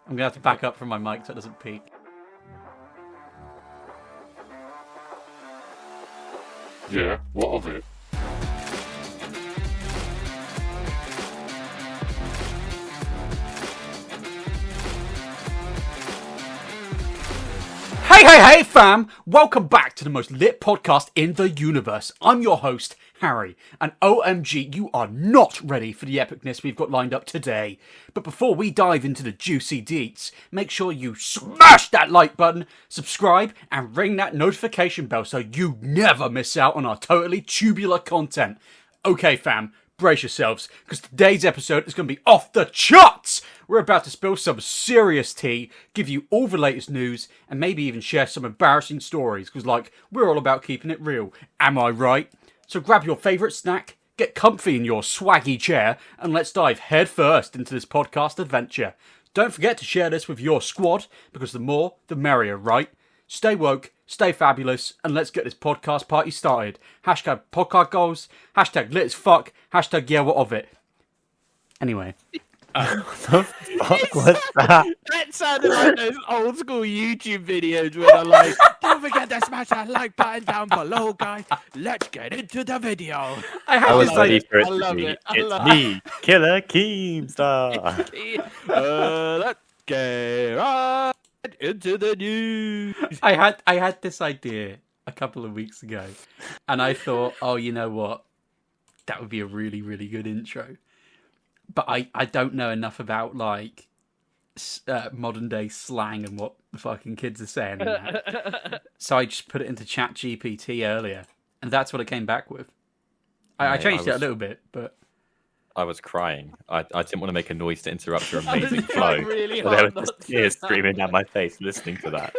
I'm going to have to back up from my mic so it doesn't peak. Yeah, what of it? Hey fam! Welcome back to the most lit podcast in the universe. I'm your host, Harry, and OMG, you are not ready for the epicness we've got lined up today. But before we dive into the juicy deets, make sure you smash that like button, subscribe, and ring that notification bell so you never miss out on our totally tubular content. Okay fam, brace yourselves, because today's episode is going to be off the charts! We're about to spill some serious tea, give you all the latest news, and maybe even share some embarrassing stories, because, we're all about keeping it real. Am I right? So grab your favourite snack, get comfy in your swaggy chair, and let's dive head first into this podcast adventure. Don't forget to share this with your squad, because the more, the merrier, right? Stay woke, stay fabulous, and let's get this podcast party started. Hashtag podcast goals, hashtag lit as fuck, hashtag yeah what of it. Anyway. What the fuck was that? That sounded like those old school YouTube videos where they're like, don't forget to smash that like button down below, guys. Let's get into the video. I was ready for it I to love be. it. It's me, Killer Keemstar. Let's get right into the news. I had this idea a couple of weeks ago, and I thought, oh, you know what? That would be a really, really good intro. But I don't know enough about, modern day slang and what the fucking kids are saying. And that. So I just put it into ChatGPT earlier, and that's what it came back with. I changed it a little bit, but... I was crying. I didn't want to make a noise to interrupt your amazing flow. Really But there hard was not just to. tears streaming down my face listening to that.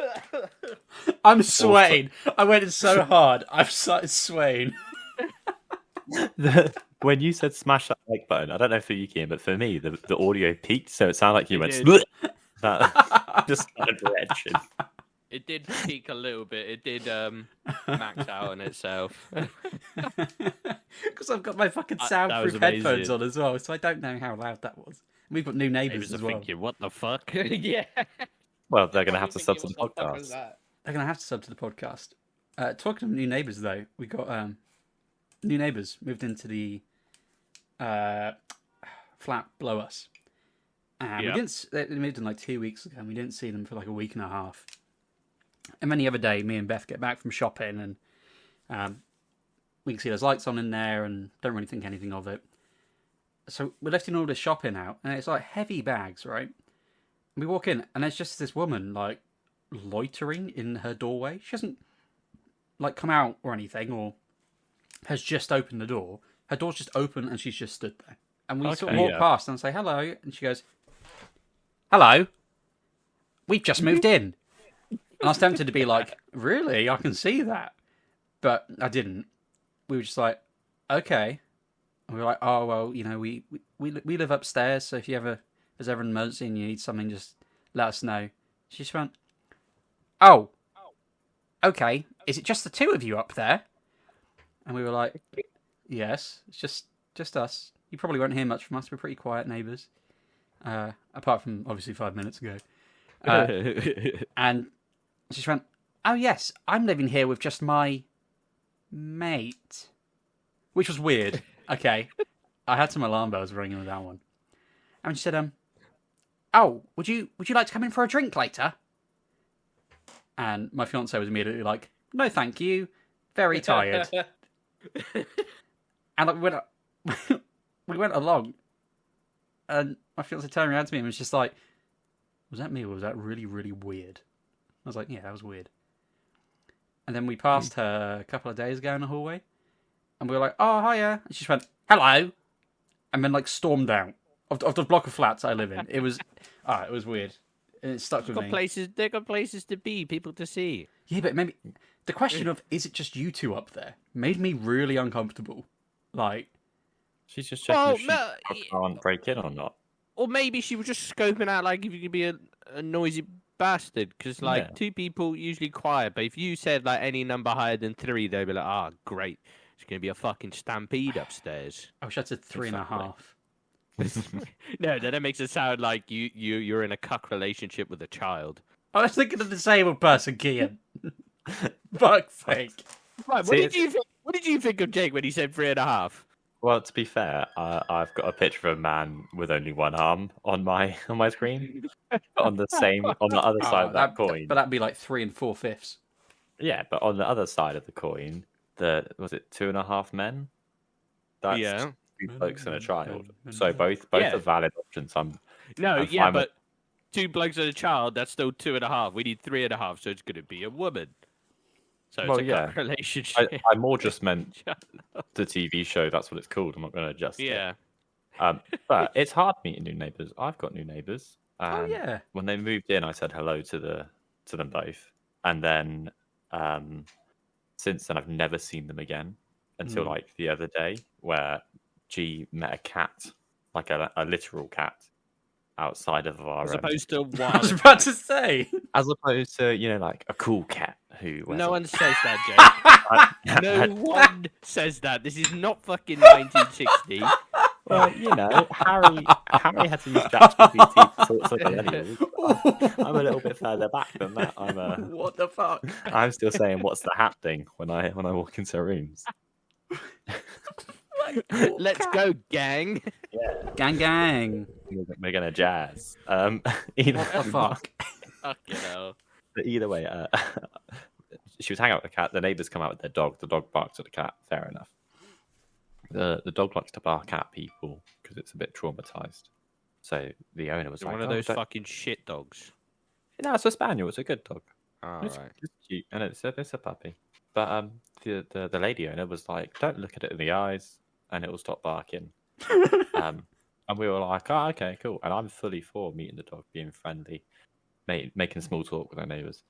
I'm sweating. I went in so hard. I've started swaying. When you said smash that like button, I don't know for you, Keem, but for me, the audio peaked, so it sounded like you It went... did. "Bleh." That just started retching. It did peak a little bit. It did max out on itself. Because I've got my fucking That was soundproof amazing. headphones on as well, so I don't know how loud that was. We've got new neighbours Neighbours as are well. thinking, what the fuck? Yeah. Well, they're going to have to sub to the podcast. They're going to have to sub to the podcast. Talking of new neighbours, though, we got new neighbours moved into the flat below us. And Yep. we didn't. They moved in 2 weeks ago, and we didn't see them for a week and a half. And then the other day, me and Beth get back from shopping, and we can see there's lights on in there, and don't really think anything of it. So we're lifting all this shopping out, and it's heavy bags, right? We walk in, and there's just this woman loitering in her doorway. She hasn't come out or anything, or has just opened the door. Her door's just open, and she's just stood there. And we sort of walk past and say hello, and she goes, "Hello, we've just moved in." And I was tempted to be like, "Really? I can see that," but I didn't. We were just like, "Okay." And we were like, "Oh well, we live upstairs, so if there's ever an emergency and you need something, just let us know." She just went, "Oh, okay. Is it just the two of you up there?" And we were like, "Yes, it's just us. You probably won't hear much from us. We're pretty quiet neighbours, apart from obviously 5 minutes ago." And she just went, "Oh yes, I'm living here with just my mate," which was weird. Okay, I had some alarm bells ringing with that one. And she said, "Oh, would you like to come in for a drink later?" And my fiance was immediately like, "No, thank you. Very tired." And we went along, and my fiance turned around to me and was just like, "Was that me, or was that really, really weird?" I was like, "Yeah, that was weird." And then we passed her a couple of days ago in the hallway, and we were like, "Oh, hiya." And she just went, "Hello," and then stormed out of the block of flats I live in. It was, it was weird. And it stuck with me. They've got places to be, people to see. Yeah, but maybe the question of is it just you two up there made me really uncomfortable. She's just checking if she can't break in or not. Or maybe she was just scoping out if you could be a noisy bastard, because two people usually quiet, but if you said any number higher than 3, they'd be like, "Ah, great, it's gonna be a fucking stampede upstairs." I wish I said 3.5. No, then it makes it sound like you're in a cuck relationship with a child. I was thinking of the disabled person, Kian. Fuck's sake. Right, See, what did you think of Jake when he said 3.5? Well, to be fair, I've got a picture of a man with only one arm on my screen. But on the other side of that coin. But that'd be like 3 4/5. Yeah, but on the other side of the coin, was it 2.5 men? That's Yeah. 2 blokes and a child. So both are valid options. I'm fine but 2 blokes and a child, that's still 2.5. We need 3.5, so it's going to be a woman. So it's a cuck relationship. I more just meant the TV show. That's what it's called. I'm not going to adjust it. But it's hard meeting new neighbours. I've got new neighbours. Yeah. When they moved in, I said hello to them both, and then since then I've never seen them again until like the other day, where G met a cat, like a literal cat, outside of our. As opposed to I was about to say. As opposed to like a cool cat who. No one says that, Jake. No one says that. This is not fucking 1960. Well, Harry had to use ChatGPT to sort of millennials. I'm a little bit further back than that. What the fuck? I'm still saying what's the happening when I walk into rooms. Let's go, gang. Yeah. Gang. We're gonna jazz. What the fuck? Fucking hell. But either way, she was hanging out with the cat. The neighbours come out with their dog. The dog barks at the cat. Fair enough. The dog likes to bark at people because it's a bit traumatized. So the owner was like, one of those fucking shit dogs. No, it's a spaniel. It's a good dog. It's cute, and it's a puppy. But the lady owner was like, don't look at it in the eyes, and it will stop barking. And we were like, oh, okay, cool. And I'm fully for meeting the dog, being friendly, making small talk with our neighbours.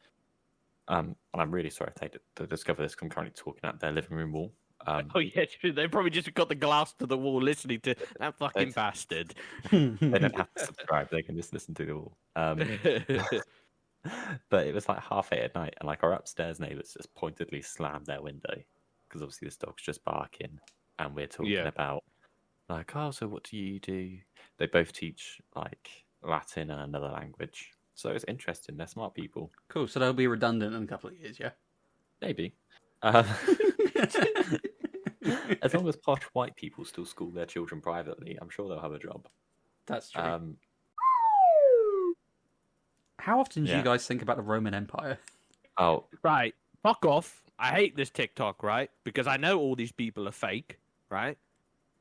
And I'm really sorry if they discover this. 'Cause I'm currently talking at their living room wall. Oh yeah, true. They probably just got the glass to the wall, listening to that fucking bastard. They don't have to subscribe; they can just listen to the wall. But it was like 8:30 at night, and like our upstairs neighbours just pointedly slammed their window because obviously this dog's just barking, and we're talking about like, oh, so what do you do? They both teach like Latin and another language, so it's interesting. They're smart people. Cool. So they'll be redundant in a couple of years, yeah. Maybe. As long as posh white people still school their children privately, I'm sure they'll have a job. That's true. How often do you guys think about the Roman Empire? Oh, right. Fuck off. I hate this TikTok, right? Because I know all these people are fake, right?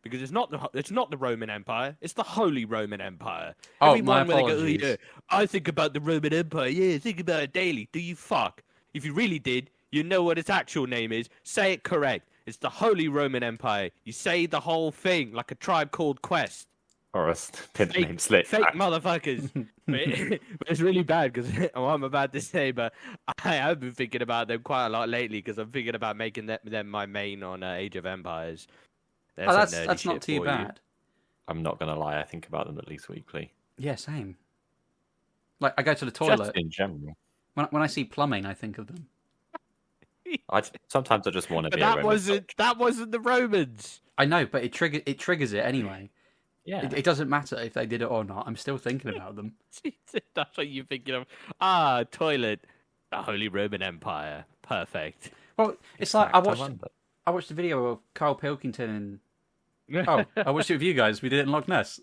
Because it's not the Roman Empire. It's the Holy Roman Empire. Oh, my apologies. Go, I think about the Roman Empire. Yeah, think about it daily. Do you fuck? If you really did, you know what its actual name is. Say it correct. It's the Holy Roman Empire. You say the whole thing like a Tribe Called Quest. Or a pin name slip. Fake motherfuckers. but it's really bad because what I'm about to say, but I have been thinking about them quite a lot lately because I'm thinking about making them my main on Age of Empires. That's not too bad. I'm not going to lie. I think about them at least weekly. Yeah, same. Like, I go to the toilet. Just in general. When I see plumbing, I think of them. Sometimes I just want to be that wasn't the Romans. I know, but it triggers it anyway. Yeah. It doesn't matter if they did it or not. I'm still thinking about them. That's what you're thinking of. Toilet. The Holy Roman Empire. Perfect. Well, it's like I watched the video of Carl Pilkington and I watched it with you guys. We did it in Loch Ness.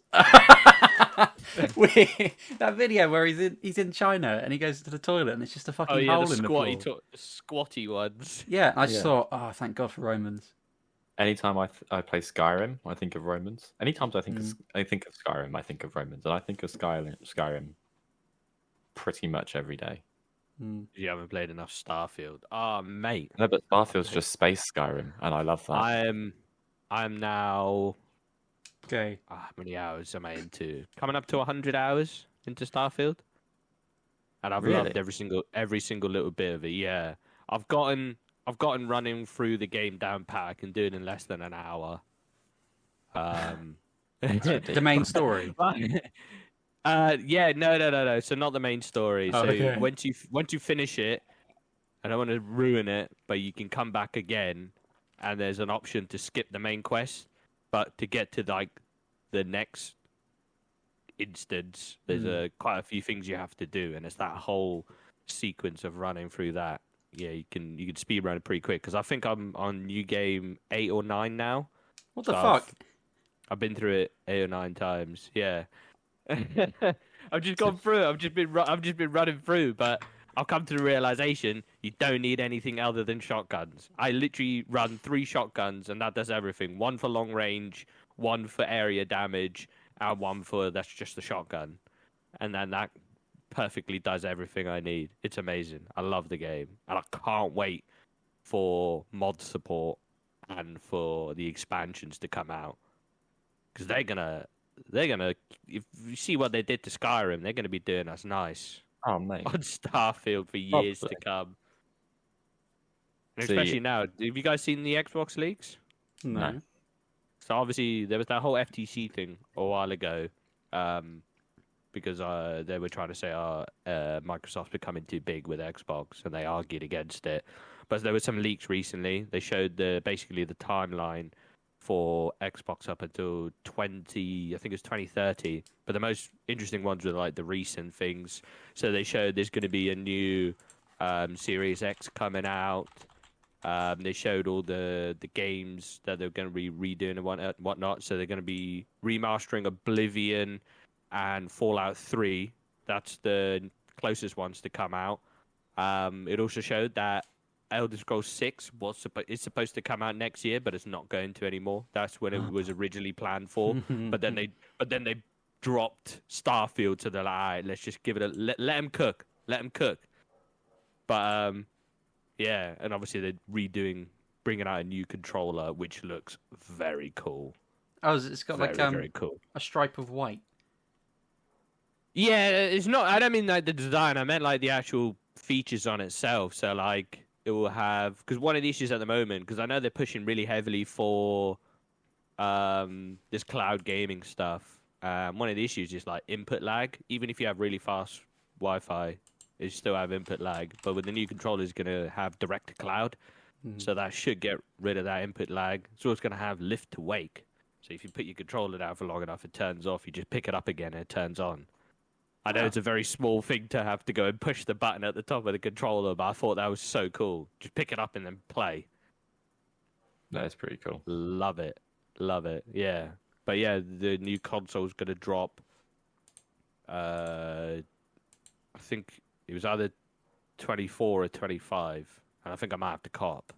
That video where he's in China and he goes to the toilet and it's just a fucking hole in the floor. Squatty ones. Yeah, I just thought, oh, thank God for Romans. Anytime I play Skyrim, I think of Romans. Anytime I think of Skyrim, I think of Romans, and I think of Skyrim pretty much every day. You haven't played enough Starfield. Oh, mate. No, but Starfield's just space Skyrim, and I love that. I'm now. Okay. How many hours am I into? Coming up to 100 hours into Starfield, and I've loved every single little bit of it. Yeah, I've gotten running through the game down pat. I can do it in less than an hour. The main story. No. So not the main story. So okay. once you finish it, I don't want to ruin it, but you can come back again, and there's an option to skip the main quest, but to get to like the next instance. There's quite a few things you have to do, and it's that whole sequence of running through that. Yeah, you can speed run it pretty quick because I think I'm on new game 8 or 9 now. What the fuck? I've been through it 8 or 9 times. Yeah, I've just gone through it. I've just been running through, but I've come to the realization you don't need anything other than shotguns. I literally run 3 shotguns, and that does everything. 1 for long range, 1 for area damage, and 1 for that's just the shotgun, and then that perfectly does everything I need. It's amazing. I love the game, and I can't wait for mod support and for the expansions to come out because they're gonna. If you see what they did to Skyrim, they're gonna be doing us nice. Oh mate, On Starfield for years to come. And especially now. Have you guys seen the Xbox leaks? No. So obviously there was that whole FTC thing a while ago, because they were trying to say Microsoft's becoming too big with Xbox, and they argued against it. But there were some leaks recently. They showed basically the timeline for Xbox up until I think it's 2030. But the most interesting ones were like the recent things. So they showed there's going to be a new Series X coming out. They showed all the games that they're going to be redoing and whatnot. So they're going to be remastering Oblivion and Fallout 3. That's the closest ones to come out. It also showed that Elder Scrolls 6 is supposed to come out next year, but it's not going to anymore. That's when it was originally planned for. but then they dropped Starfield, so they're like, all right, let's just give it let them cook. But yeah, and obviously they're bringing out a new controller, which looks very cool. Oh, it's got very cool. a stripe of white. Yeah, it's not. I don't mean like the design. I meant like the actual features on itself. So like it will have, because one of the issues at the moment, because I know they're pushing really heavily for this cloud gaming stuff. One of the issues is like input lag. Even if you have really fast Wi-Fi, you still have input lag. But with the new controller, it's going to have direct to cloud, so that should get rid of that input lag. So it's going to have lift to wake. So if you put your controller down for long enough, it turns off. You just pick it up again, and it turns on. I know it's a very small thing to have to go and push the button at the top of the controller, but I thought that was so cool. Just pick it up and then play. that is pretty cool. Love it. Yeah. But yeah, the new console's going to drop. I think it was either 24 or 25. And I think I might have to cop.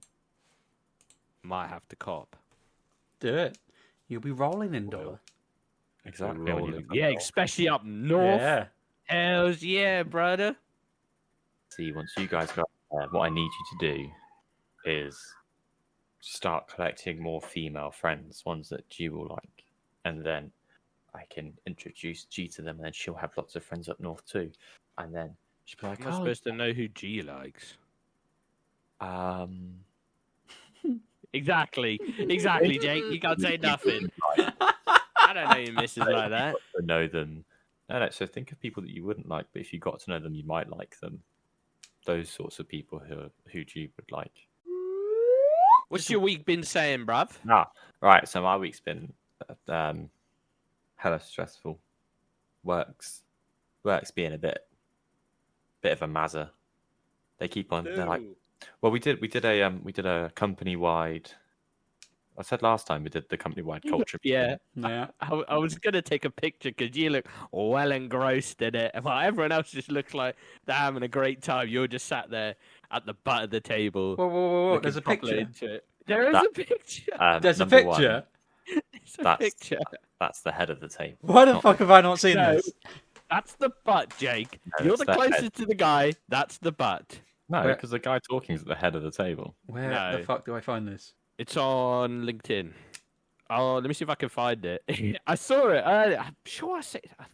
Do it. You'll be rolling in dollar. Exactly. Yeah, especially up north. Yeah. Hells yeah, brother. See, once you guys got there, what I need you to do is start collecting more female friends, ones that G will like, and then I can introduce G to them, and then she'll have lots of friends up north too, and then she'll be like, I'm supposed to know who G likes. Exactly, Jake. You can't say nothing. I don't know your missus like that. To know them. No, so think of people that you wouldn't like, but if you got to know them, you might like them. Those sorts of people who G would like. What's your week been saying, bruv? Right. So my week's been hella stressful. Work's being a bit of a mazza. They keep on. They're like, well, we did a company wide. I said last time we did the company-wide culture. Yeah. I was going to take a picture because you look well engrossed in it. While everyone else just looks like they're having a great time, you're just sat there at the butt of the table. Whoa. There's a picture. There is a picture. There's a picture? It's a picture. That's the head of the table. Why the fuck have I not seen this? That's the butt, Jake. No, you're the closest head. to the guy. That's the butt. No, because the guy talking is at the head of the table. Where the fuck do I find this? It's on LinkedIn. Oh, let me see if I can find it. I saw it. I'm sure I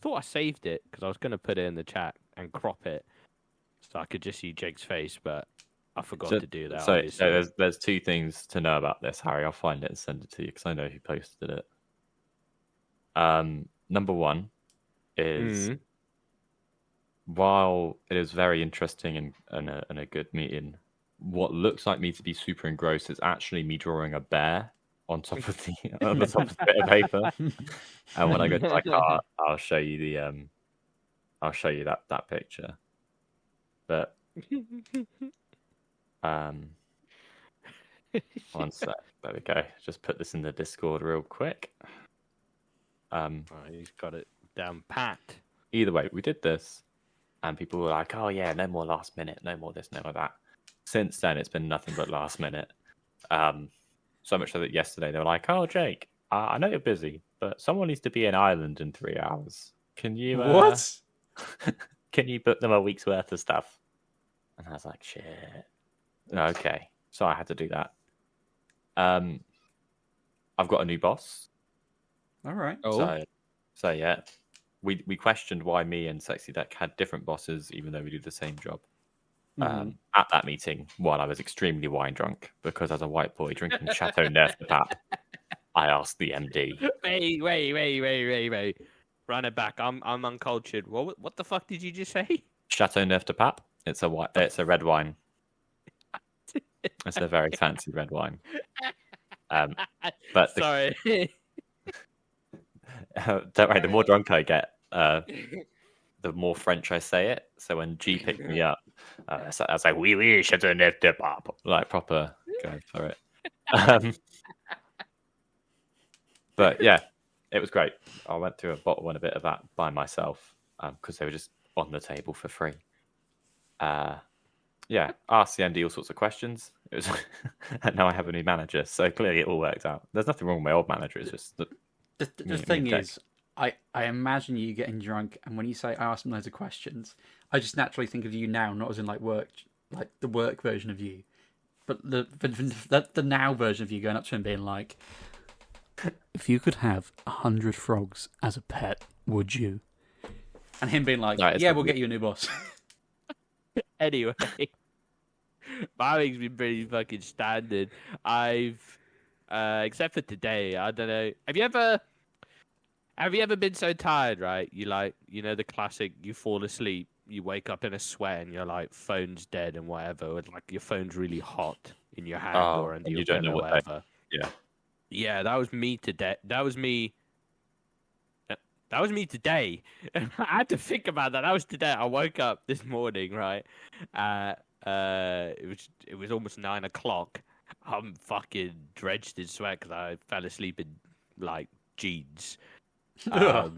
thought I saved it because I was going to put it in the chat and crop it so I could just see Jake's face, but I forgot to do that. So there's two things to know about this, Harry. I'll find it and send it to you because I know who posted it. Number one is while it is very interesting and a good meeting, what looks like me to be super engrossed is actually me drawing a bear on top of the bit of paper. And when I go to my car, I'll show you that picture. But one sec. There we go. Just put this in the Discord real quick. He's got it down pat. Either way, we did this, and people were like, "Oh yeah, no more last minute, no more this, no more that." Since then, it's been nothing but last minute. So much so that yesterday they were like, "Oh, Jake, I know you're busy, but someone needs to be in Ireland in 3 hours. Can you What? Can you book them a week's worth of stuff?" And I was like, "Shit, okay." So I had to do that. I've got a new boss. All right. So yeah, we questioned why me and Sexy Deck had different bosses, even though we do the same job. At that meeting, while I was extremely wine drunk, because as a white boy drinking Chateau Neuf de Pape, I asked the MD. Wait. Run it back. I'm uncultured. What the fuck did you just say? Chateau Neuf de Pape. It's a red wine. It's a very fancy red wine. But sorry. Don't worry. The more drunk I get, the more French I say it. So when G picked me up, I was like, "Oui, Chateau Neuf de Pape," like proper going for it. But yeah, it was great. I went through a bottle and a bit of that by myself because they were just on the table for free. Yeah, asked the MD all sorts of questions. It was, and now I have a new manager, so clearly it all worked out. There's nothing wrong with my old manager. It's just the thing is, I imagine you getting drunk, and when you say I asked him loads of questions, I just naturally think of you now, not as in like work, like the work version of you, but the now version of you going up to him being like, "If you could have 100 frogs as a pet, would you?" And him being like, "Yeah, we'll get you a new boss." Anyway, my week's been pretty fucking standard. I've, except for today, I don't know. Have you ever been so tired, right? You the classic, you fall asleep, you wake up in a sweat, and you're like, phone's dead and whatever, and like your phone's really hot in your hand or under your pillow or whatever. Yeah, that was me today. That was me today. I had to think about that. That was today. I woke up this morning, right? It was almost 9 o'clock. I'm fucking drenched in sweat because I fell asleep in like jeans. My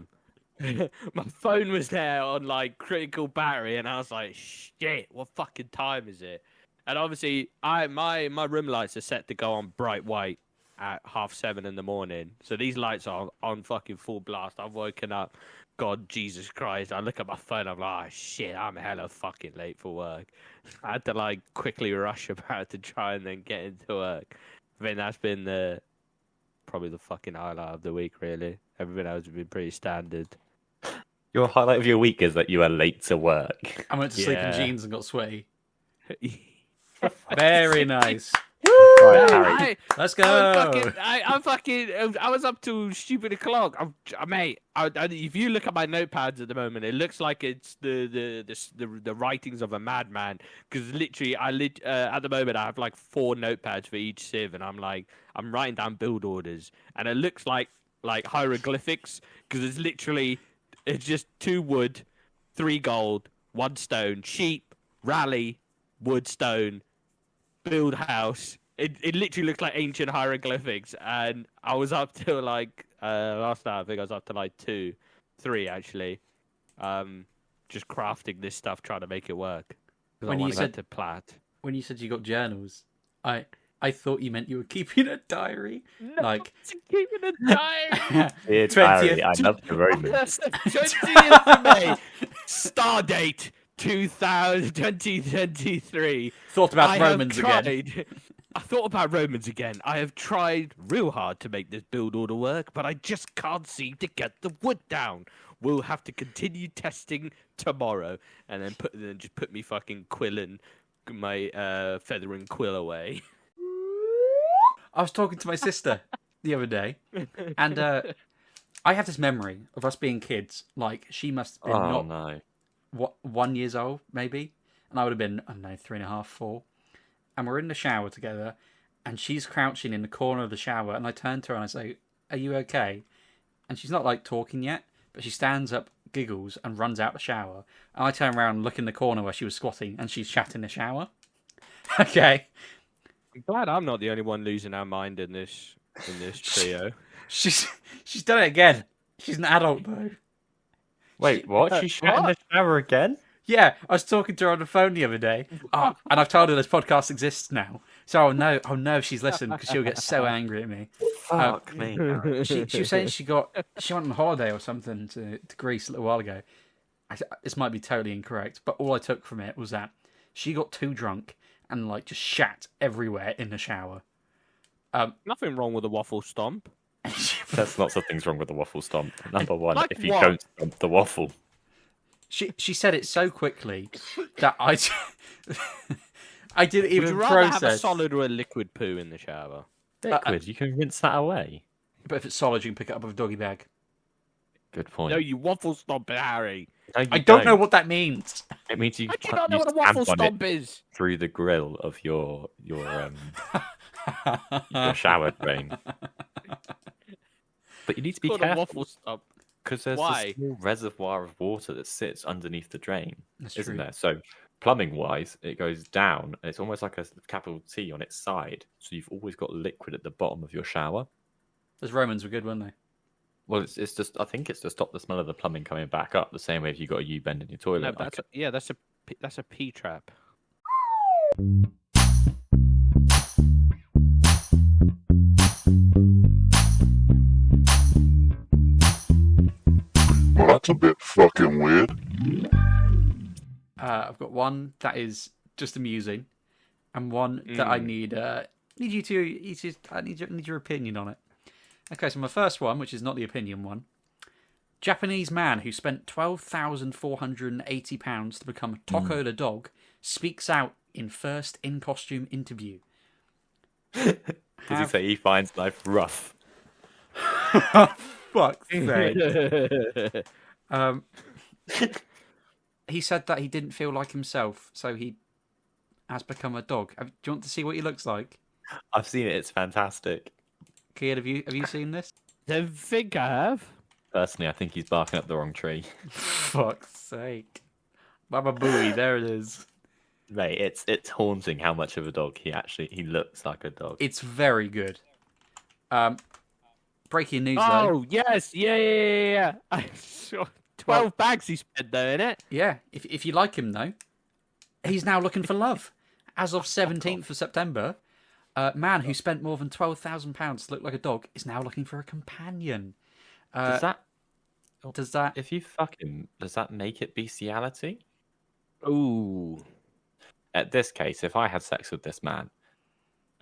phone was there on like critical battery, and I was like, "Shit, what fucking time is it?" And obviously, my room lights are set to go on bright white at 7:30 in the morning. So these lights are on fucking full blast. I've woken up. God, Jesus Christ. I look at my phone. I'm like, "Oh, shit, I'm hella fucking late for work." I had to like quickly rush about to try and then get into work. I think that's been probably the fucking highlight of the week, really. Everything else has been pretty standard. Your highlight of your week is that you are late to work. I went to sleep in jeans and got sweaty. Very nice. Right, Harry. Let's go. I was up till stupid o'clock. Mate, if you look at my notepads at the moment, it looks like it's the writings of a madman. Because literally, at the moment I have like 4 notepads for each civ, and I'm writing down build orders, and it looks like hieroglyphics because it's just 2 wood, 3 gold, 1 stone, sheep, rally, wood, stone, build house. It literally looks like ancient hieroglyphics, and I was up till like last night. I think I was up to like 2, 3 actually, just crafting this stuff, trying to make it work. When you said to plat, when you said you got journals, I thought you meant you were keeping a diary. No, like keeping a diary. Dear diary, I love the Romans. 20th of May, star date 2023. Thought about Romans again. I thought about Romans again. I have tried real hard to make this build order work, but I just can't seem to get the wood down. We'll have to continue testing tomorrow, and then just put me fucking quill and my feather and quill away. I was talking to my sister the other day, and I have this memory of us being kids. Like, she must have been 1 year old, maybe, and I would have been, I don't know, 3.5, 4. And we're in the shower together, and she's crouching in the corner of the shower, and I turn to her and I say, "Are you okay?" And she's not like talking yet, but she stands up, giggles, and runs out the shower. And I turn around and look in the corner where she was squatting, and she's shat in the shower. Okay. I'm glad I'm not the only one losing our mind in this trio. She's done it again. She's an adult though. Wait, what? She shat in the shower again? Yeah, I was talking to her on the phone the other day. Oh, and I've told her this podcast exists now. So oh no, she's listened because she'll get so angry at me. Fuck me. She was saying she went on holiday or something to Greece a little while ago. This might be totally incorrect, but all I took from it was that she got too drunk and like just shat everywhere in the shower. Nothing wrong with a waffle stomp. There's lots of things wrong with the waffle stomp. Number one, Like if you what? don't stomp the waffle. She said it so quickly that I didn't Would you even rather have a process. solid or a liquid poo in the shower? Liquid, you can rinse that away. But if it's solid, you can pick it up with a doggy bag. Good point. No, you waffle stomp it, Harry. No, you I don't know what that means. It means you How do you not know what a waffle stomp is? through the grill of your shower drain. But you need to be Called a careful waffle stomp. because there's Why? a small reservoir of water that sits underneath the drain, That's isn't true. there? So plumbing wise, it goes down and it's almost like a capital T on its side. So you've always got liquid at the bottom of your shower. Those Romans were good, weren't they? Well, it's just I think it's to stop the smell of the plumbing coming back up. The same way if you got a U bend in your toilet. No, like that's a pee trap. Well, that's a bit fucking weird. I've got one that is just amusing, and one that I need your opinion on it. Okay, so my first one, which is not the opinion one. Japanese man who spent £12,480 to become Toko the dog speaks out in first in costume interview. Does he say he finds life rough? Fuck's sake. He said that he didn't feel like himself, so he has become a dog. Do you want to see what he looks like? I've seen it. It's fantastic. Kian, have you seen this? I think I have. Personally, I think he's barking up the wrong tree. Fuck's sake. Baba Booey, there it is. Mate, it's haunting how much of a dog he looks like a dog. It's very good. Breaking news, though. Oh, yes. Yeah. I saw 12 bags he spent there, innit? Yeah, if you like him, though, he's now looking for love. As of 17th of September, a man who spent more than £12,000 to look like a dog is now looking for a companion. Does that... if you fuck him, does that make it bestiality? Ooh. At this case, if I had sex with this man,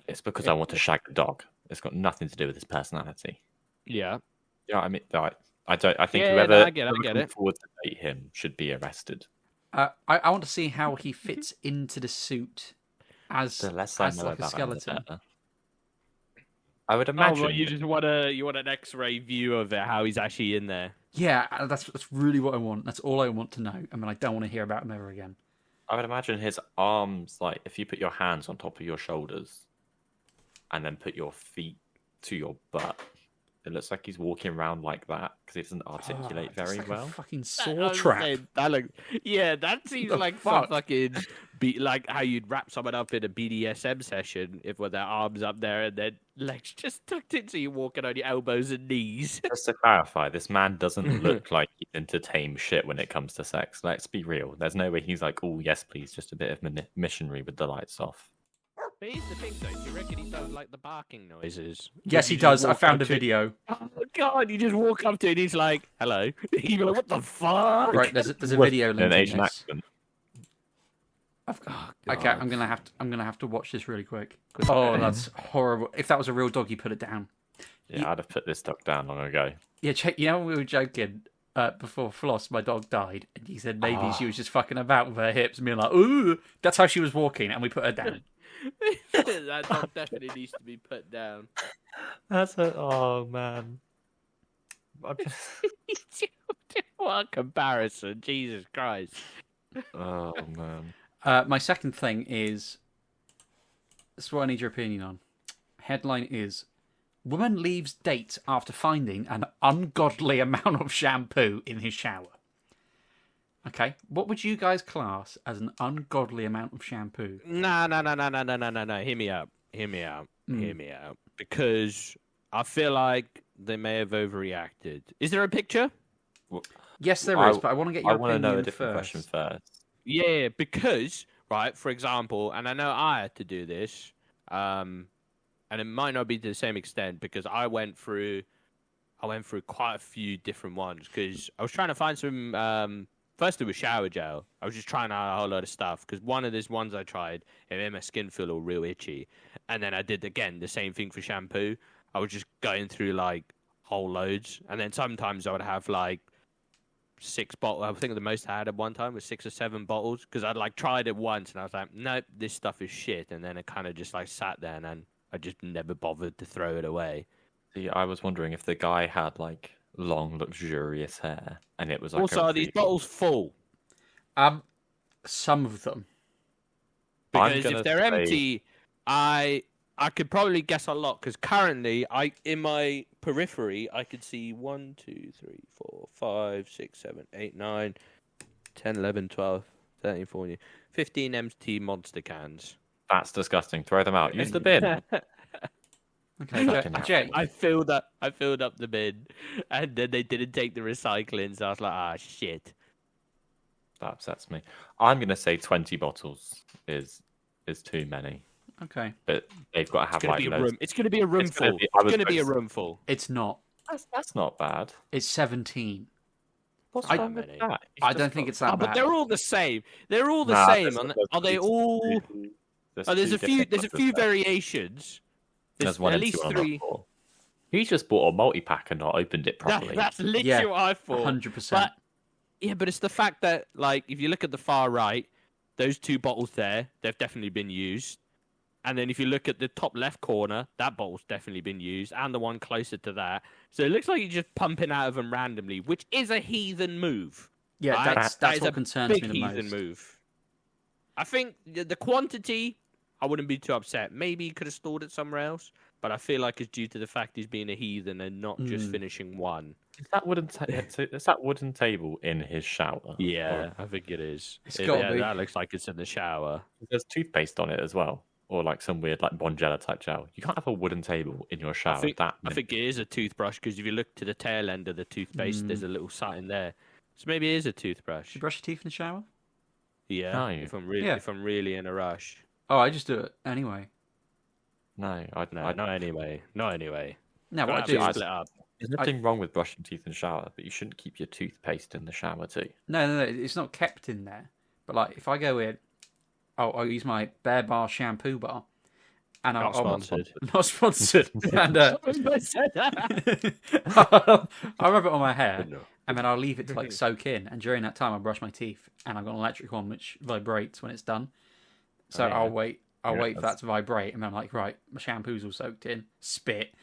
it's because I want to shag the dog. It's got nothing to do with his personality. Yeah. You know what I mean? I think Yeah, whoever no, I get it. looking forward to date him should be arrested. I want to see how he fits into the suit as The less I as know like a about him, the skeleton. better. I would Oh, imagine. well, you just want an X-ray view of it, how he's actually in there. Yeah, that's really what I want. That's all I want to know. I mean, I don't want to hear about him ever again. I would imagine his arms, like if you put your hands on top of your shoulders, and then put your feet to your butt, it looks like he's walking around like that because he doesn't articulate It's very like well. a fucking I saw was trap. saying, that seems The like fuck? some fucking like how you'd wrap someone up in a BDSM session with their arms up there and their legs just tucked in, so you're walking on your elbows and knees. Just to clarify, this man doesn't look like he's into tame shit when it comes to sex. Let's be real. There's no way he's like, oh, yes, please, just a bit of missionary with the lights off. But here's the thing, though. Do you reckon he does like the barking noises? Yes, he You just does. I walk found up a to- video. Oh God! You just walk up to it and he's like, "Hello." You're like, "What the fuck?" Right, there's a With video link an in Asian this. accent. Okay, I'm gonna have to watch this really quick. Oh, that's horrible. If that was a real dog, you put it down. Yeah, I'd have put this dog down long ago. Yeah, check. You know when we were joking before Floss, my dog died, and he said maybe she was just fucking about with her hips and being like, "Ooh," that's how she was walking, and we put her down. That dog definitely needs to be put down. Oh man. What a comparison! Jesus Christ! Oh man. My second thing is, this is what I need your opinion on. Headline is: Woman leaves date after finding an ungodly amount of shampoo in his shower. Okay, what would you guys class as an ungodly amount of shampoo? No. Hear me out. Hear me out. Because I feel like they may have overreacted. Is there a picture? Yes, there is, but I want to get your opinion I want to know a different first. question first. Yeah, because, right, for example, and I know I had to do this, and it might not be to the same extent because I went through quite a few different ones because I was trying to find some. First, it was shower gel. I was just trying out a whole lot of stuff because one of these ones I tried, it made my skin feel all real itchy. And then I did, again, the same thing for shampoo. I was just going through, like, whole loads. And then sometimes I would have, like, 6 bottles. I think the most I had at one time was 6 or 7 bottles because I'd, like, tried it once and I was like, nope, this stuff is shit. And then it kind of just, like, sat there and then I just never bothered to throw it away. See, I was wondering if the guy had, like, long, luxurious hair, and it was like. Also, are these bottles full? Some of them. Because if they're empty, I could probably guess a lot. Because currently, in my periphery, I could see 1, 2, 3, 4, 5, 6, 7, 8, 9, 10, 11, 12, 13, 14, 15 empty monster cans. That's disgusting. Throw them out. Use the bin. Okay, Jay. I filled up the bin, and then they didn't take the recycling, so I was like, ah, shit. That upsets me. I'm gonna say 20 bottles is too many. Okay. But they've got to have like loads. It's gonna be a room full. It's gonna be a room full. It's not. That's not bad. It's 17. What's I- wrong with that? I don't think it's that bad. But they're all the same. They're all the same. Are they all? There's a few variations. There's one at and least two on 3. that. He's just bought a multi-pack and not opened it properly. That's literally Yeah, what I thought. 100%. But it's the fact that, like, if you look at the far right, those 2 bottles there, they've definitely been used. And then if you look at the top left corner, that bottle's definitely been used, and the one closer to that. So it looks like you're just pumping out of them randomly, which is a heathen move. Yeah, right? that's That is what a concerns big me the heathen most. move. I think the quantity, I wouldn't be too upset. Maybe he could have stored it somewhere else, but I feel like it's due to the fact he's being a heathen and not just finishing one. Is that wooden table in his shower? Yeah, I think it is. It's gotta be. That looks like it's in the shower. There's toothpaste on it as well, or like some weird like Bonjela type gel. You can't have a wooden table in your shower. I think it is a toothbrush because if you look to the tail end of the toothpaste, there's a little satin there. So maybe it is a toothbrush. Do you brush your teeth in the shower? Yeah, No. if I'm really in a rush. Oh, I just do it anyway. No, Not anyway. No, Gotta what I have do it is... split up. There's nothing wrong with brushing teeth in the shower, but you shouldn't keep your toothpaste in the shower too. No, it's not kept in there. But like, if I go in, I'll use my Bear Bar shampoo bar, and Not sponsored. not sponsored. And I'll rub it on my hair, and then I'll leave it to like soak in. And during that time, I'll brush my teeth, and I've got an electric one which vibrates when it's done. So yeah. I'll wait for that to vibrate, and then I'm like, right, my shampoo's all soaked in. Spit,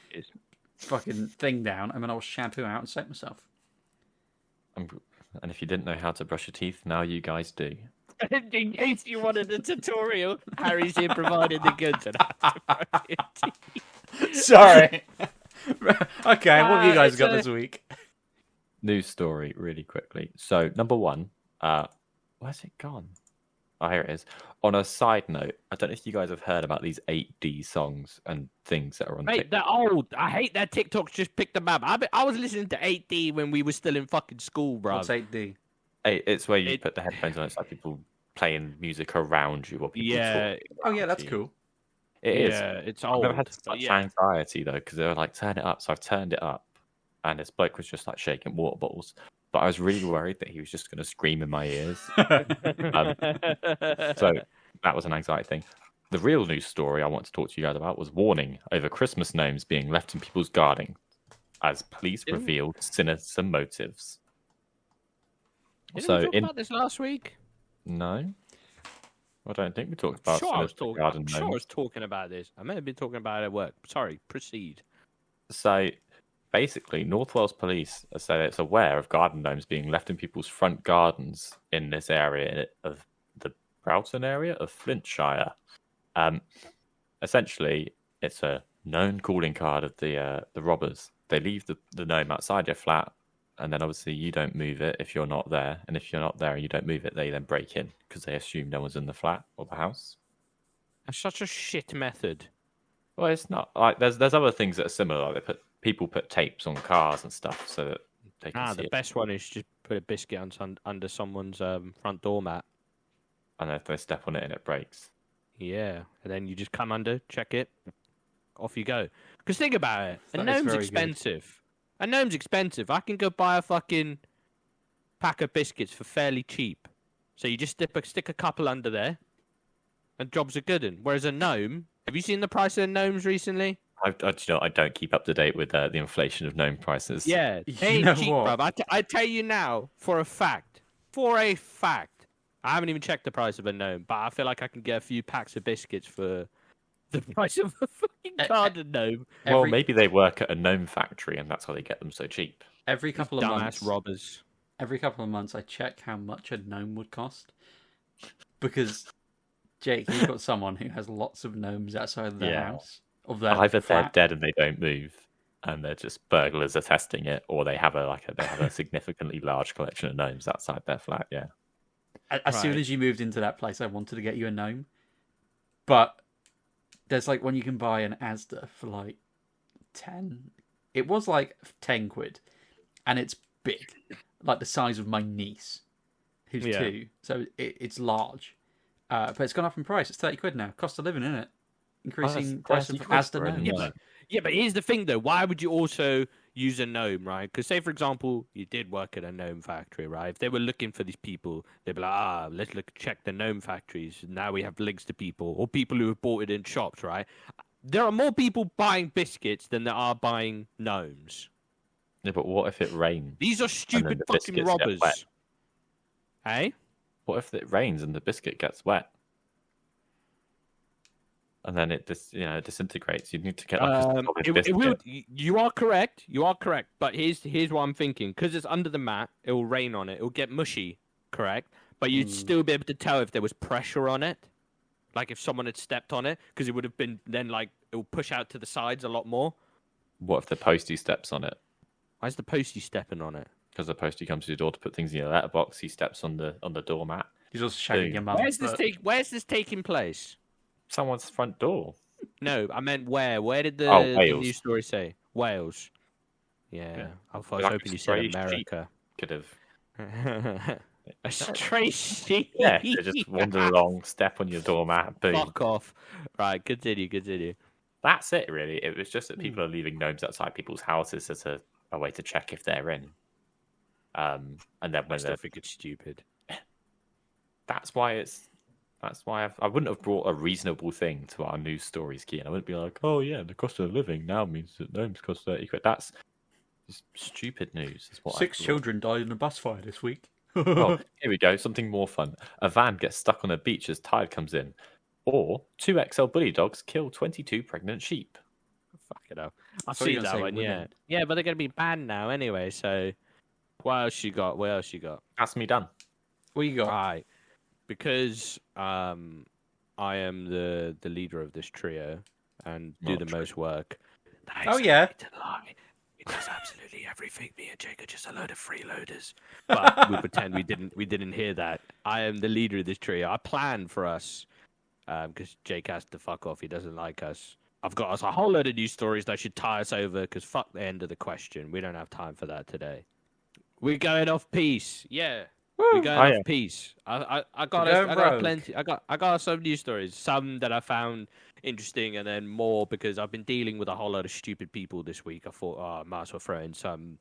fucking thing down, and then I'll shampoo out and soak myself. And if you didn't know how to brush your teeth, now you guys do. In case you wanted a tutorial, Harry's here providing the goods on how to brush your teeth. Sorry. Okay, what have you guys got this week? News story, really quickly. So, number 1, where's it gone? Oh, here it is. On a side note, I don't know if you guys have heard about these 8D songs and things that are on Mate, TikTok. they're old. I hate that TikTok's just picked them up. I was listening to 8D when we were still in fucking school, bro. What's 8D? It's where you put the headphones on. It's like people playing music around you. Or people talking Oh, yeah, around that's you. cool. It is. Yeah, it's I've old. never had such anxiety though, because they were like, turn it up. So I've turned it up, and this bloke was just like shaking water bottles. But I was really worried that he was just going to scream in my ears. So that was an anxiety thing. The real news story I want to talk to you guys about was warning over Christmas gnomes being left in people's garden as police revealed sinister motives. Didn't we talk about this last week? No, I don't think we talked about sinister garden gnomes. I was talking about this. I may have been talking about it at work. Sorry, proceed. So basically, North Wales Police say it's aware of garden gnomes being left in people's front gardens in this area of the Broughton area of Flintshire. Essentially, it's a known calling card of the robbers. They leave the gnome outside your flat, and then obviously you don't move it if you're not there. And if you're not there and you don't move it, they then break in because they assume no one's in the flat or the house. That's such a shit method. Well, it's not like there's other things that are similar. Like people put tapes on cars and stuff so that they can see The it. best one is just put a biscuit under someone's front door mat. And if they step on it and it breaks. Yeah, and then you just come under, check it, off you go. Because think about it, a That is gnome's very good. expensive. A gnome's expensive. I can go buy a fucking pack of biscuits for fairly cheap. So you just stick a couple under there, and jobs are good. Whereas a gnome, have you seen the price of gnomes recently? I don't keep up to date with the inflation of gnome prices. Yeah, You they know ain't cheap, what? bruv. I tell you now, for a fact, I haven't even checked the price of a gnome, but I feel like I can get a few packs of biscuits for the price of a fucking garden gnome. Well, Every- maybe they work at a gnome factory and that's why they get them so cheap. Every couple of Dumbass months, robbers. every couple of months, I check how much a gnome would cost, because Jake, you've got someone who has lots of gnomes outside of their Yeah. house, of their Either they're flat. dead and they don't move, and they're just burglars are testing it, or they have a significantly large collection of gnomes outside their flat. Yeah. As soon Right. as you moved into that place, I wanted to get you a gnome, but there's like one you can buy in Asda for like 10. It was like 10 quid, and it's big, like the size of my niece, who's Yeah. 2. So it's large, but it's gone up in price. It's 30 quid now. Cost of living, isn't it? Increasing price of 30 quid Asda for a gnomes. Yeah, gnome. Yeah, but here's the thing, though. Why would you also use a gnome, right? Because say, for example, you did work at a gnome factory, right? If they were looking for these people, they'd be like, let's check the gnome factories. Now we have links to people or people who have bought it in shops, right? There are more people buying biscuits than there are buying gnomes. Yeah, but what if it rains? These are the stupid fucking biscuits get robbers. wet. Hey? What if it rains and the biscuit gets wet? And then it disintegrates. You need to get like a solid biscuit. It will. You are correct. You are correct. But here's what I'm thinking. Because it's under the mat, it will rain on it. It will get mushy. Correct. But you'd still be able to tell if there was pressure on it, like if someone had stepped on it, because it would have been then like it will push out to the sides a lot more. What if the postie steps on it? Why's the postie stepping on it? Because the postie comes to your door to put things in your letterbox. He steps on the doormat. He's also shagging Boom. your mum. Where's this taking place? Someone's front door. No, I meant where. Where did the Wales. news story say? Wales. Yeah. I was Like hoping you said stray sheep. America. Could have. A stray sheep. Yeah, they just wander along, step on your doormat. Boom. Fuck off. Right, continue. That's it, really. It was just that people are leaving gnomes outside people's houses as a way to check if they're in. And then I when still they're think it's stupid. That's why I wouldn't have brought a reasonable thing to our news stories, Kean. I wouldn't be like, oh yeah, the cost of living now means that gnomes cost 30 quid. That's just stupid news. Is what 6 I thought. children died in a bus fire this week. Oh, here we go. Something more fun. A van gets stuck on a beach as tide comes in. Or 2 XL bully dogs kill 22 pregnant sheep. Fuck it up. I've thought you seen were gonna that say one, yeah. women. Yeah, but they're going to be banned now anyway, so... What else you got? That's me done. What you got? Right. Because I am the leader of this trio and do Not the true. most work. That Oh, is yeah. a lie. It does absolutely everything. Me and Jake are just a load of freeloaders. But we pretend we didn't hear that. I am the leader of this trio. I planned for us because Jake has to fuck off. He doesn't like us. I've got us a whole load of news stories that should tie us over because fuck the end of the question. We don't have time for that today. We're going off piece. Yeah. We're going off piece. I got Going rogue. plenty. I got some news stories. Some that I found interesting, and then more because I've been dealing with a whole lot of stupid people this week. I thought, I might as well throw in some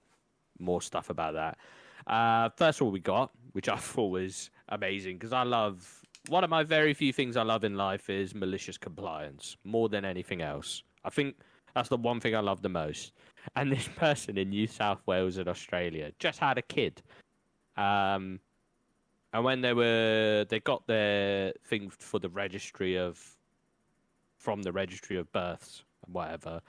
more stuff about that. First of all, we got, which I thought was amazing because I love one of my very few things I love in life is malicious compliance more than anything else. I think that's the one thing I love the most. And this person in New South Wales in Australia just had a kid. And when they got their thing for the from the registry of births and whatever,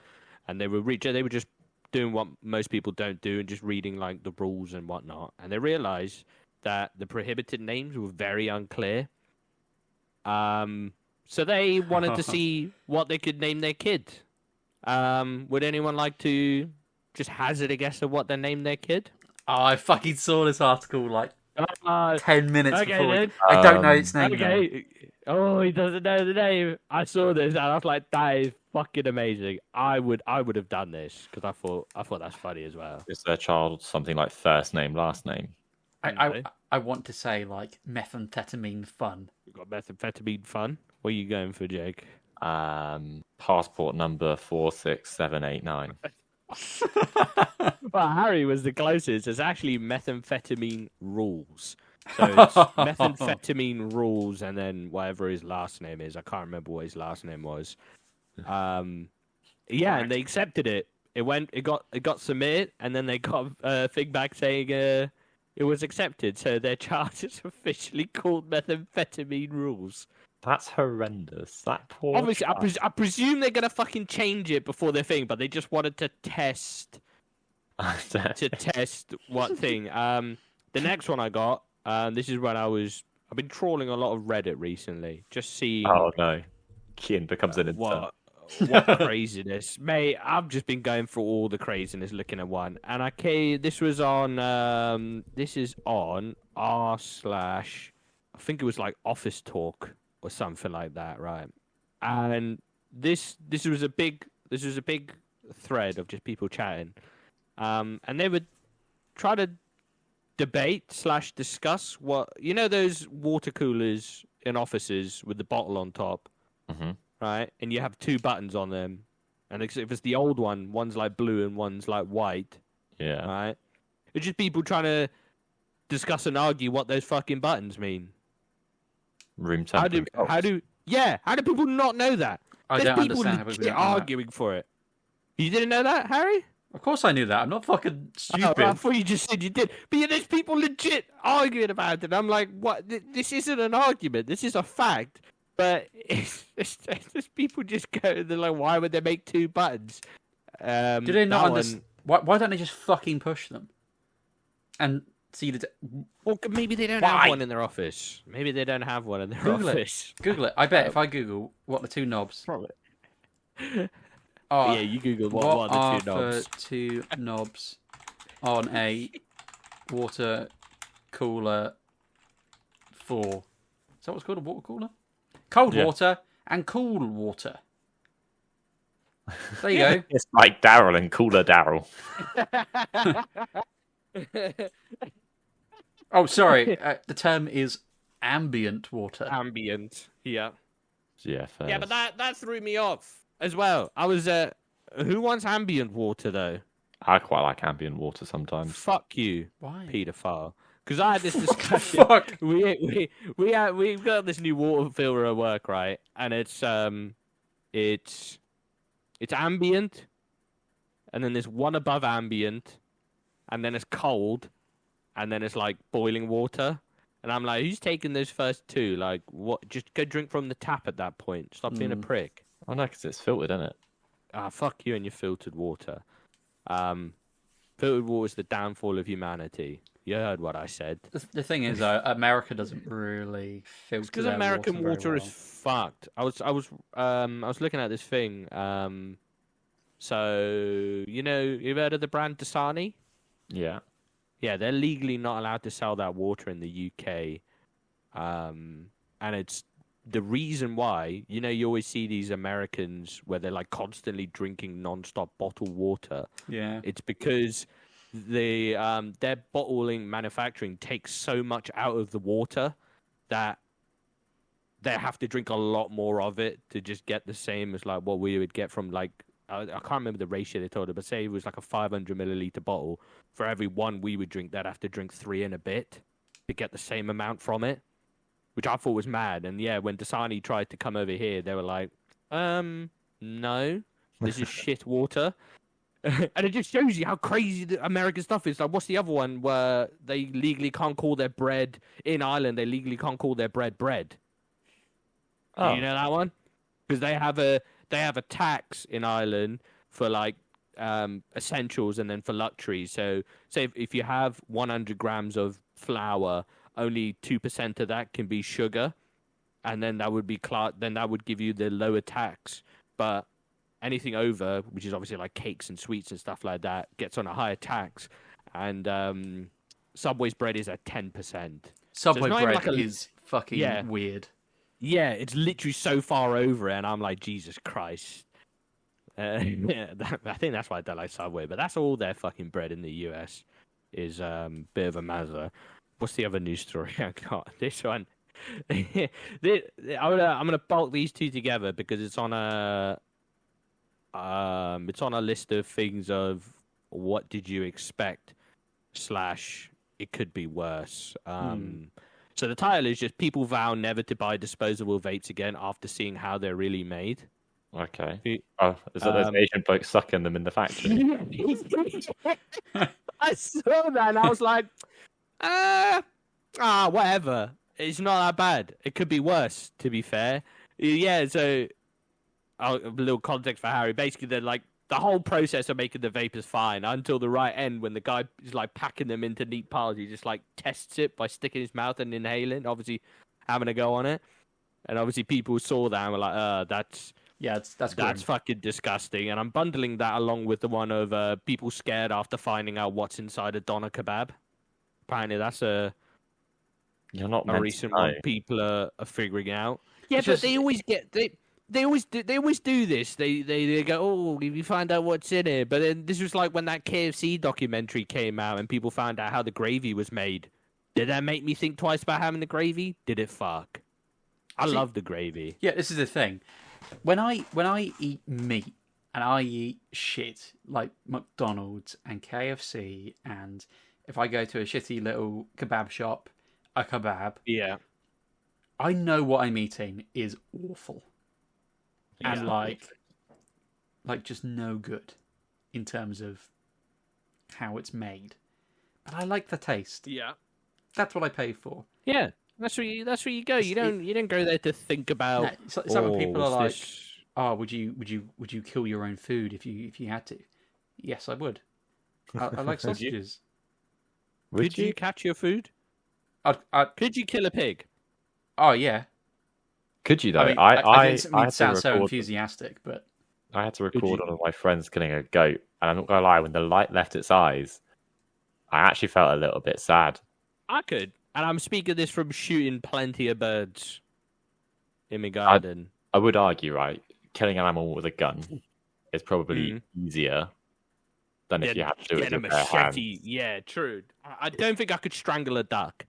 and they were just doing what most people don't do and just reading like the rules and whatnot, and they realized that the prohibited names were very unclear. So they wanted to see what they could name their kid. Would anyone like to just hazard a guess of what they named their kid? Oh, I fucking saw this article like 10 minutes okay, before. then. I don't know its name. Okay. Oh, he doesn't know the name. I saw this and I was like, that is fucking amazing. I would have done this because I thought that's funny as well. Is their child something like first name, last name? I want to say like methamphetamine fun. You've got methamphetamine fun. What are you going for, Jake? Passport number 46789. Well, Harry was the closest. It's actually methamphetamine rules. So it's methamphetamine rules, and then whatever his last name is. I can't remember what his last name was. Yeah, and they accepted it. It got submitted, and then they got a thing back saying it was accepted. So their charge is officially called methamphetamine rules. That's horrendous. That poor. Obviously, child. I presume they're gonna fucking change it before their thing, but they just wanted to test what thing. The next one I got. This is when I've been trawling a lot of Reddit recently, just seeing. Oh no, Kian becomes an intern. What craziness, mate! I've just been going through all the craziness, looking at one, and this was on. This is on r/. I think it was like Office Talk or something like that, right? And this was a big thread of just people chatting, and they would try to debate/discuss what those water coolers in offices with the bottle on top, right? And you have two buttons on them, and if it's the old one, one's like blue and one's like white. Yeah. Right. It's just people trying to discuss and argue what those fucking buttons mean. Room temperature. How do people not know that? I There's don't people understand how people legit don't know that. arguing for it. You didn't know that, Harry? Of course I knew that. I'm not fucking stupid. Oh, I thought you just said you did. But yeah, there's people legit arguing about it. I'm like, what? This isn't an argument. This is a fact. But it's people just go, they're like, why would they make two buttons? Do they not understand? Why don't they just fucking push them? And see the. Well, maybe they don't have one in their office. Maybe they don't have one in their office. Google it. I bet if I Google what the two knobs. Probably. Are, yeah, you Google what are the two knobs. The two knobs on a water cooler 4? Is that what it's called? A water cooler? Cold water and cool water. There you go. It's like Daryl and Cooler Daryl. Oh, sorry. The term is ambient water. Ambient. Yeah. Yeah, fair. Yeah, but that threw me off as well. I was who wants ambient water though? I quite like ambient water sometimes. Fuck you. Why? Paedophile. Because I had this discussion. Fuck. We've got this new water filter at work, right? And it's ambient, and then there's one above ambient, and then it's cold, and then it's like boiling water. And I'm like, who's taking those first two? Like, what? Just go drink from the tap at that point. Stop being a prick. Oh no, because it's filtered, isn't it? Ah, fuck you and your filtered water. Filtered water is the downfall of humanity. You heard what I said. The thing is, America doesn't really filter. Because their American water very is fucked. I was looking at this thing. So you've heard of the brand Dasani? Yeah. Yeah, they're legally not allowed to sell that water in the UK. And it's the reason why, you always see these Americans where they're like constantly drinking non-stop bottled water. Yeah. It's because their bottling manufacturing takes so much out of the water that they have to drink a lot more of it to just get the same as like what we would get from like I can't remember the ratio they told us, but say it was like a 500 milliliter bottle. For every one we would drink, they'd have to drink 3 and a bit to get the same amount from it, which I thought was mad. And yeah, when Dasani tried to come over here, they were like, no, this is shit water. And it just shows you how crazy the American stuff is. Like, what's the other one where they legally can't call their bread in Ireland? They legally can't call their bread bread. Oh. Do you know that one? Because they have a tax in Ireland for like essentials and then for luxury. So say if you have 100 grams of flour, only 2% of that can be sugar, and then that would be then that would give you the lower tax. But anything over, which is obviously like cakes and sweets and stuff like that, gets on a higher tax. And Subway's bread is at 10%. Subway not even bread like a- is fucking weird. Yeah, it's literally so far over it, and I'm like, Jesus Christ. Yeah, I think that's why I don't like Subway, but that's all their fucking bread in the US is bit of a mazza. What's the other news story I got? This one. I'm gonna bulk these two together because it's on a list of things of what did you expect / it could be worse. So the title is just people vow never to buy disposable vapes again after seeing how they're really made. Okay. Oh, is that those Asian blokes sucking them in the factory? I saw that and I was like, whatever. It's not that bad. It could be worse, to be fair. Yeah, so a little context for Harry. Basically, they're like, the whole process of making the vapors fine until the right end when the guy is like packing them into neat piles. He just like tests it by sticking his mouth and inhaling, obviously having a go on it. And obviously people saw that and were like, that's fucking disgusting. And I'm bundling that along with the one of people scared after finding out what's inside a doner kebab. Apparently that's You're not a meant recent to know. one people are figuring out. Yeah, It's but just- they always do this. They go, oh, if you find out what's in it. But then this was like when that KFC documentary came out and people found out how the gravy was made. Did that make me think twice about having the gravy? Did it fuck? I love the gravy. Yeah, this is the thing. When I eat meat and I eat shit like McDonald's and KFC, and if I go to a shitty little kebab shop, a kebab, Yeah. I know what I'm eating is awful. And like just no good in terms of how it's made. But I like the taste. Yeah. That's what I pay for. Yeah. That's where you go. You don't go there to think about. No, it's like when people are like, this... "Oh, would you kill your own food if you had to?" Yes, I would. I like sausages. Could you catch your food? Could you kill a pig? Oh yeah. Could you though? I mean, I didn't mean had to sound to so record. enthusiastic, but I had to record one of my friends killing a goat, and I'm not gonna lie. When the light left its eyes, I actually felt a little bit sad. I could, and I'm speaking this from shooting plenty of birds in my garden. I would argue, right, killing an animal with a gun is probably easier than if you had to do it Get a with your bare hands. machete. Yeah, true. I don't think I could strangle a duck.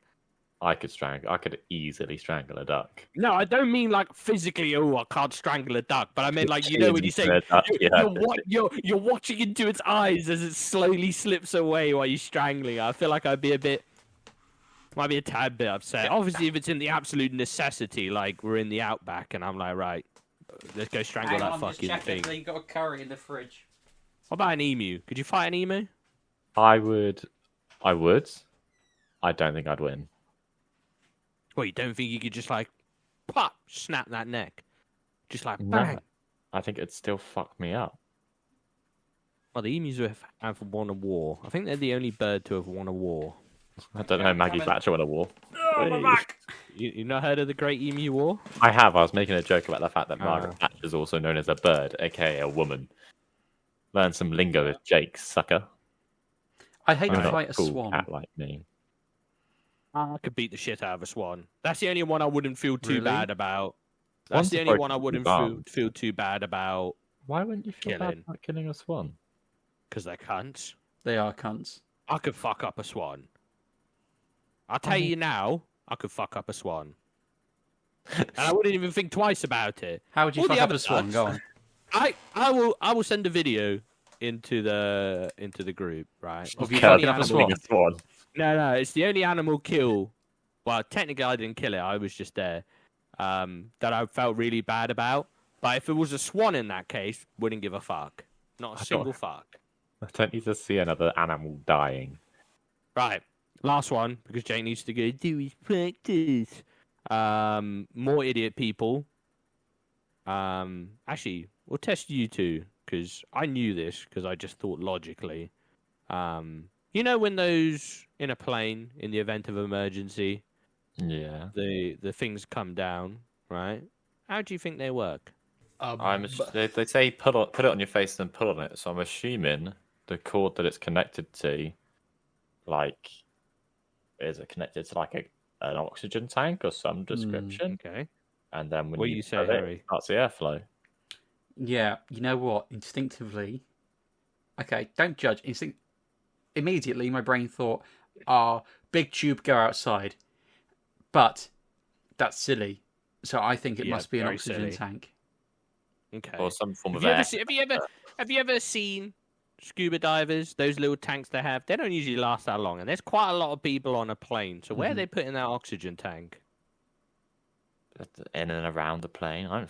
I could easily strangle a duck. No, I don't mean like physically. Oh, I can't strangle a duck. But I mean like when you say A duck, yeah. you're watching into its eyes as it slowly slips away while you're strangling. I feel like might be a tad bit upset. Obviously, if it's in the absolute necessity, like we're in the outback, and I'm like, right, let's go strangle that fucking thing. You got a curry in the fridge. What about an emu? Could you fight an emu? I would. I don't think I'd win. Well, you don't think you could just like, pop, snap that neck, just like No. bang? I think it'd still fuck me up. Well, the emus have won a war. I think they're the only bird to have won a war. I don't know. Maggie Thatcher won a war. Oh, my back! You not heard of the Great Emu War? I have. I was making a joke about the fact that Oh. Margaret Thatcher is also known as a bird, aka a woman. Learn some lingo with Jake, sucker. I'd hate to You're not fight a cool swan. cat like me. I could beat the shit out of a swan. That's the only one I wouldn't feel too Really? bad about. That's Swans the are only very one I wouldn't armed. feel too bad about Why wouldn't you feel bad Killing. about killing a swan? because they're cunts. They are cunts. I could fuck up a swan. I'll tell you now, I could fuck up a swan. And I wouldn't even think twice about it. How would you All the fuck up other a swan? cunts- Go on. I will send a video into the group, right? Of you Kill fucking up a swan. a swan. No, it's the only animal kill. Well, technically, I didn't kill it. I was just there. That I felt really bad about. But if it was a swan in that case, wouldn't give a fuck. Not a I don't- single fuck. I don't need to see another animal dying. Right, last one because Jake needs to go do his practice. More idiot people. Actually, we'll test you two because I knew this because I just thought logically. You know when those in a plane in the event of emergency, Yeah. the things come down, right? How do you think they work? They say put it on your face and pull on it. So I'm assuming the cord that it's connected to, like, is it connected to like an oxygen tank or some description? Okay. And then when What you you say, pull it, Harry? it starts the airflow. Yeah, you know what? Instinctively, okay, don't judge. Immediately, my brain thought, big tube, go outside. But that's silly. So I think it must be an very oxygen silly. tank. Or Okay. some form of Have air. you ever seen scuba divers? Those little tanks they have, they don't usually last that long, and there's quite a lot of people on a plane. So where are they putting that oxygen tank? In and around the plane. I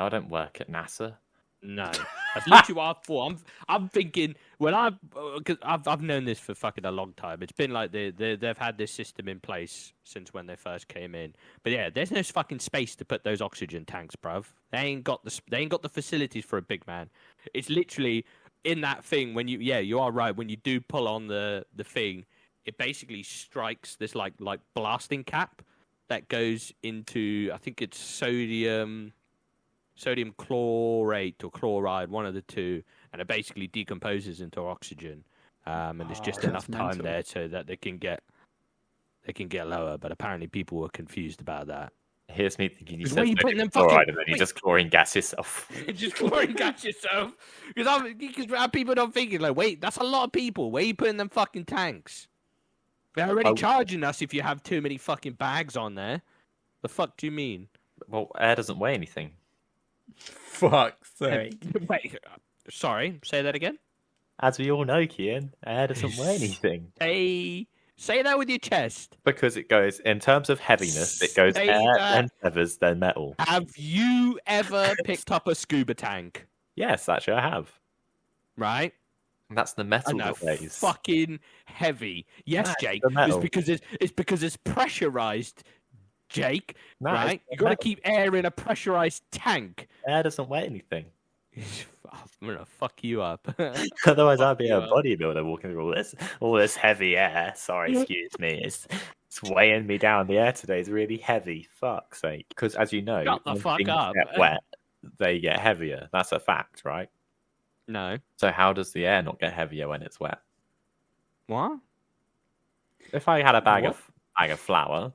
don't work at NASA. No, that's literally what I thought. I'm thinking because I've known this for fucking a long time. It's been like they've had this system in place since when they first came in. But yeah, there's no fucking space to put those oxygen tanks, bruv. They ain't got the facilities for a big man. It's literally in that thing when you are right. When you do pull on the thing, it basically strikes this like blasting cap that goes into, I think it's sodium chlorate or chloride, one of the two, and it basically decomposes into oxygen. And there's just that's enough time mental. there so that they can get lower. But apparently people were confused about that. Here's me thinking you Where said you putting them chloride fucking- and then you wait. just chlorine gas yourself. Just chlorine gas yourself. Because people don't thinking like, wait, that's a lot of people. Where are you putting them fucking tanks? They're already charging us if you have too many fucking bags on there. The fuck do you mean? Well, air doesn't weigh anything. Fuck's sake. Wait, sorry, say that again. As we all know, Kian, air doesn't weigh anything. Say that with your chest. Because it goes, in terms of heaviness, it goes Say air, that. then feathers, then metal. Have you ever picked up a scuba tank? Yes, actually, I have. Right? And that's the I metal know, that weighs. fucking heavy. Yes, That's Jake. the metal. It's because it's pressurized, Jake. No, right? it's You the got to metal. keep air in a pressurized tank. Air doesn't weigh anything. I'm gonna fuck you up. Otherwise, I'd be a Yeah. bodybuilder walking through all this heavy air. Sorry, excuse me. It's weighing me down. The air today is really heavy. Fuck's sake. Because as you know, Shut the when fuck things up. get wet, they get heavier. That's a fact, right? No. So how does the air not get heavier when it's wet? What? If I had a bag What? of flour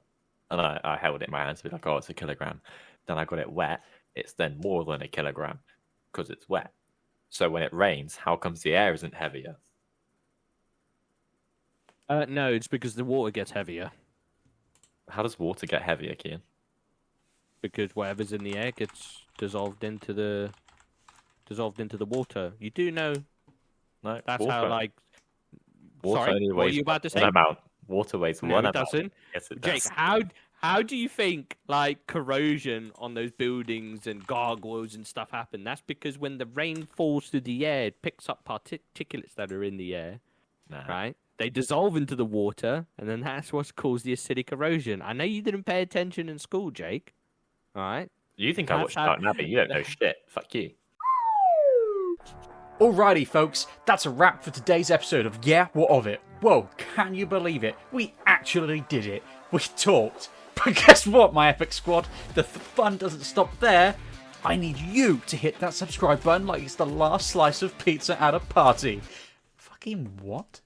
and I held it in my hands to be like, oh, it's a kilogram, then I got it wet, it's then more than a kilogram because it's wet. So when it rains, how comes the air isn't heavier? No, it's because the water gets heavier. How does water get heavier, Kian? Because whatever's in the air gets dissolved into the water. You do know No, that's water, how like. water Sorry, only what were weighs you about to one say? amount. Water weighs No, one it amount. doesn't. Yes, it Jake, does. how do you think like corrosion on those buildings and gargoyles and stuff happen? That's because when the rain falls through the air, it picks up particulates that are in the air, Nah. right? They dissolve into the water, and then that's what's caused the acidic erosion. I know you didn't pay attention in school, Jake. All right. You think I That's watched how- Downton Abbey? You don't know shit. Fuck you. Alrighty, folks, that's a wrap for today's episode of Yeah, What of It? Whoa, can you believe it? We actually did it. We talked. But guess what, my epic squad? The fun doesn't stop there. I need you to hit that subscribe button like it's the last slice of pizza at a party. Fucking what?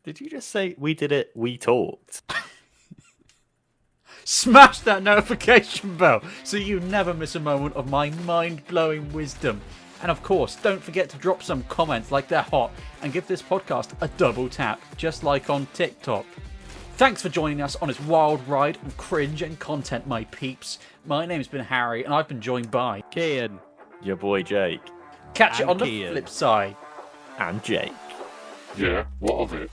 Did you just say we did it? We talked. Smash that notification bell so you never miss a moment of my mind-blowing wisdom. And of course, don't forget to drop some comments like they're hot and give this podcast a double tap, just like on TikTok. Thanks for joining us on this wild ride of cringe and content, my peeps. My name's been Harry, and I've been joined by... Kian. Your boy Jake. Catch it And on the Kian. flip side. And Jake. Yeah, what of it?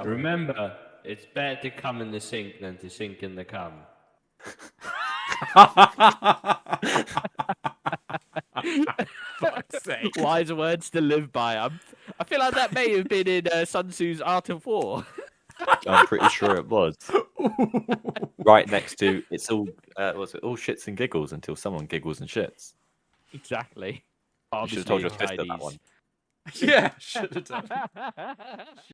Remember, it's better to come in the sink than to sink in the cum. Fuck's sake. Wise words to live by. I feel like that may have been in Sun Tzu's Art of War. I'm pretty sure it was. Right next to it's all what's it? All shits and giggles until someone giggles and shits. Exactly. You should have told your Obviously, sister that Heidi's. one. Yeah, should have done.